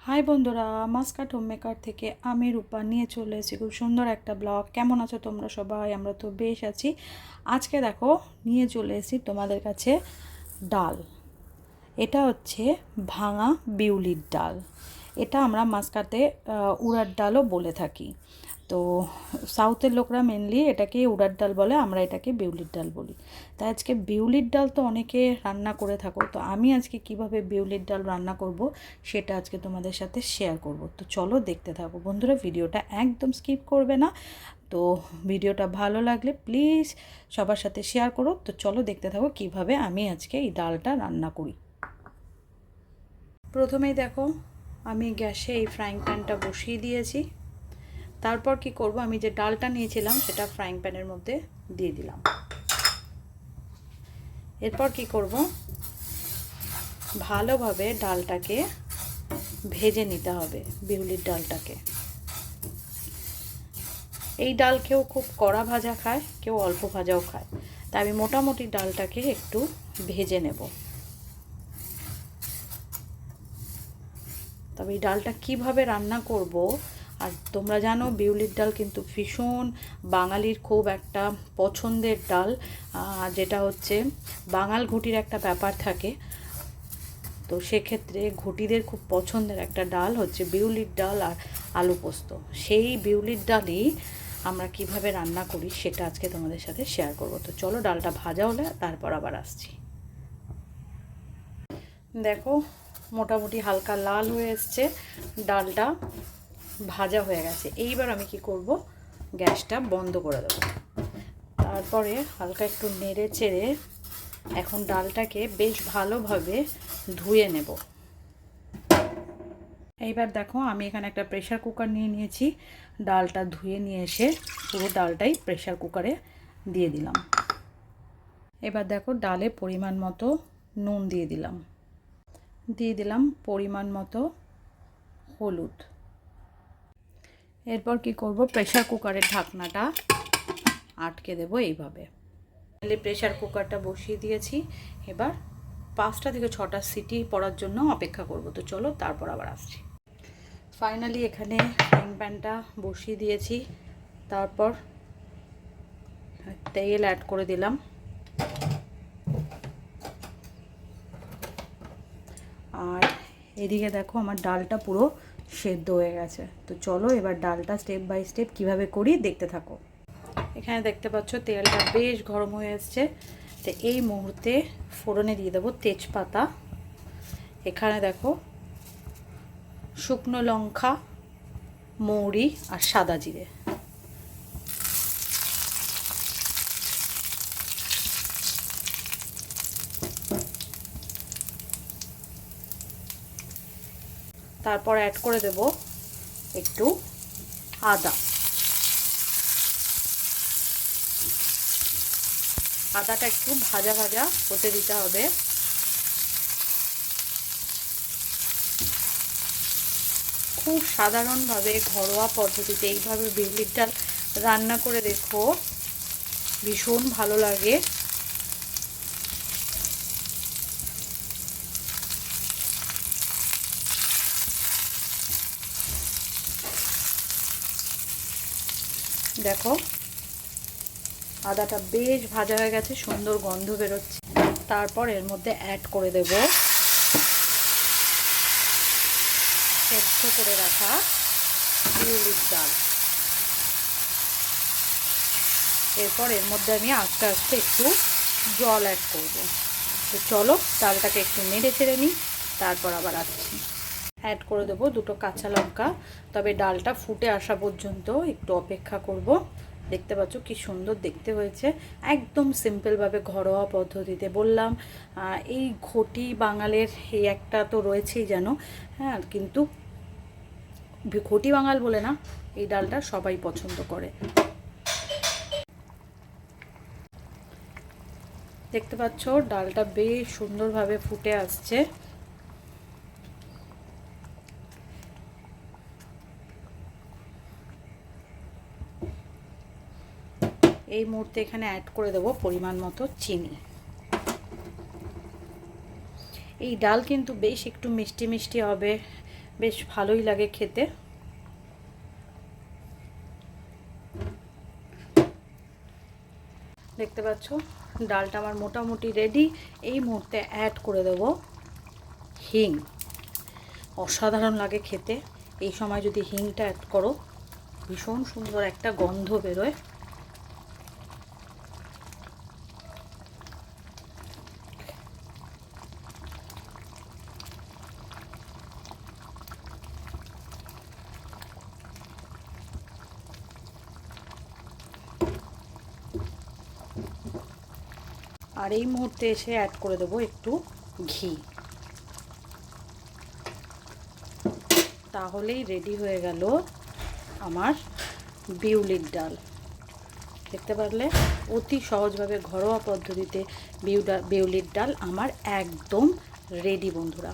High বন্ধুরা, Muscat home maker থেকে আমি রূপা নিয়ে চলে এসেছি খুব সুন্দর একটা ব্লগ। কেমন আছো তোমরা সবাই? আমরা তো বেশ আছি। আজকে দেখো নিয়ে চলে এসেছি তোমাদের কাছে ডাল। এটা হচ্ছে ভাঙা বিউলির ডাল। এটা আমরা মাস্কাটে উড়ার ডালও বলে থাকি। তো সাউথের লোকরা মেনলি এটাকে উড়ার ডাল বলে, আমরা এটাকে বিউলির ডাল বলি। তাই আজকে বিউলির ডাল তো অনেকে রান্না করে থাকো, তো আমি আজকে কিভাবে বিউলির ডাল রান্না করব সেটা আজকে তোমাদের সাথে শেয়ার করব। তো চলো দেখতে থাকো বন্ধুরা, ভিডিওটা একদম স্কিপ করবে না। তো ভিডিওটা ভালো লাগলে প্লিজ সবার সাথে শেয়ার করো। তো চলো দেখতে থাকো কিভাবে আমি আজকে এই ডালটা রান্না করি। প্রথমেই দেখো আমি গ্যাসে এই ফ্রাইং প্যানটা বসিয়ে দিয়েছি। তারপর কি করব, আমি যে ডালটা নিয়েছিলাম সেটা ফ্রাইং প্যানের মধ্যে দিয়ে দিলাম। এরপর কি করব, ভালোভাবে ডালটাকে ভেজে নিতে হবে, বিউলির ডালটাকে। এই ডাল কেউ খুব কড়া ভাজা খায়, কেউ অল্প ভাজাও খায়, তাই আমি মোটামুটি ডালটাকে একটু ভেজে নেব। তবে এই ডালটা কিভাবে রান্না করব, আর তোমরা জানো বিউলির ডাল কিন্তু ভীষণ বাঙালির খুব একটা পছন্দের ডাল, যেটা হচ্ছে বাঙাল ঘুঁটির একটা ব্যাপার থাকে। তো সেক্ষেত্রে ঘুঁটিদের খুব পছন্দের একটা ডাল হচ্ছে বিউলির ডাল আর আলু পোস্ত। সেই বিউলির ডালই আমরা কিভাবে রান্না করি সেটা আজকে তোমাদের সাথে শেয়ার করব। তো চলো ডালটা ভাজা হলে তারপর আবার আসছি। দেখো মোটামুটি হালকা লাল হয়ে এসছে, ডালটা ভাজা হয়ে গেছে। এইবার আমি কি করব, গ্যাসটা বন্ধ করে দেবো। তারপরে হালকা একটু নেড়ে চেড়ে এখন ডালটাকে বেশ ভালোভাবে ধুয়ে নেব। এইবার দেখো আমি এখানে একটা প্রেসার কুকার নিয়ে নিয়েছি। ডালটা ধুয়ে নিয়ে এসে পুরো ডালটাই প্রেসার কুকারে দিয়ে দিলাম। এবার দেখো ডালে পরিমাণ মতো নুন দিয়ে দিলাম পরিমাণ মতো হলুদ। এরপর কি করব, প্রেসার কুকারের ঢাকনাটা আটকে দেব এইভাবে। প্রেসার কুকারটা বসিয়ে দিয়েছি, এবার 5টা থেকে 6টা সিটি পড়ার জন্য অপেক্ষা করব। তো চলো তারপর আবার আসছি। ফাইনালি এখানে ফ্রাইং প্যানটা বসিয়ে দিয়েছি, তারপর তেল অ্যাড করে দিলাম। আর এদিকে দেখো আমার ডালটা পুরো সেদ্ধ হয়ে গেছে। তো চলো এবার ডালটা স্টেপ বাই স্টেপ কিভাবে করি দেখতে থাকো। এখানে দেখতে পাচ্ছ তেলটা বেশ গরম হয়ে এসছে। তো এই মুহূর্তে ফোড়নে দিয়ে দেবো তেজপাতা। এখানে দেখো শুকনো লঙ্কা, মৌরি আর সাদা জিরে। তারপর অ্যাড করে দেব একটু আদা। আদাটা একটু ভাজা ভাজা হতে দিতে হবে। খুব সাধারণভাবে ঘরোয়া পদ্ধতিতে এইভাবে বিউলির ডাল রান্না করে দেখো, ভীষণ ভালো লাগে। দেখো আদাটা বেশ ভাজা হয়ে গেছে, সুন্দর গন্ধ বেরোচ্ছে। তারপর এর মধ্যে অ্যাড করে দেব সেদ্ধ করে রাখা বিউলির ডাল। এরপর এর মধ্যে আমি আস্তে আস্তে একটু জল অ্যাড করব। তো চলো ডালটাকে একটু নেড়ে চেড়ে নিই, তারপর আবার আসছি। অ্যাড করে দেবো 2টো কাঁচা লঙ্কা। তবে ডালটা ফুটে আসা পর্যন্ত একটু অপেক্ষা করব। দেখতে পাচ্ছ কি সুন্দর দেখতে হয়েছে, একদম সিম্পলভাবে ঘরোয়া পদ্ধতিতে বললাম। এই ঘটি বাঙালের এই একটা তো রয়েছেই যেন, হ্যাঁ, কিন্তু ঘটি বাঙাল বলে না, এই ডালটা সবাই পছন্দ করে। দেখতে পাচ্ছ ডালটা বেশ সুন্দরভাবে ফুটে আসছে। এই মুহূর্তে এখানে অ্যাড করে দেবো পরিমাণ মতো চিনি। এই ডাল কিন্তু বেশ একটু মিষ্টি মিষ্টি হবে, বেশ ভালোই লাগে খেতে। দেখতে পাচ্ছ ডালটা আমার মোটামুটি রেডি। এই মুহূর্তে অ্যাড করে দেব হিং। অসাধারণ লাগে খেতে। এই সময় যদি হিংটা অ্যাড করো ভীষণ সুন্দর একটা গন্ধ বেরোয়। আর এই মুহূর্তে এসে অ্যাড করে দেবো একটু ঘি। তাহলেই রেডি হয়ে গেল আমার বিউলির ডাল। দেখতে পারলে অতি সহজভাবে ঘরোয়া পদ্ধতিতে বিউলির ডাল আমার একদম রেডি বন্ধুরা।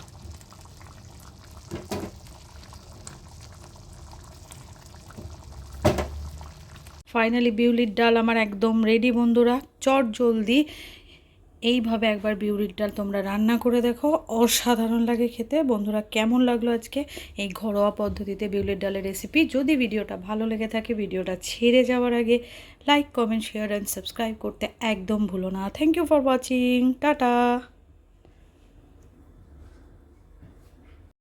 ফাইনালি বিউলির ডাল আমার একদম রেডি বন্ধুরা। চট জলদি এইভাবে একবার বিউলির ডাল তোমরা রান্না করে দেখো, অসাধারণ লাগে খেতে। বন্ধুরা কেমন লাগলো আজকে এই ঘরোয়া পদ্ধতিতে বিউলির ডালের রেসিপি? যদি ভিডিওটা ভালো লেগে থাকে ভিডিওটা ছেড়ে যাওয়ার আগে like, comment, share and subscribe করতে একদম ভুলো না। Thank you for watching. Tata.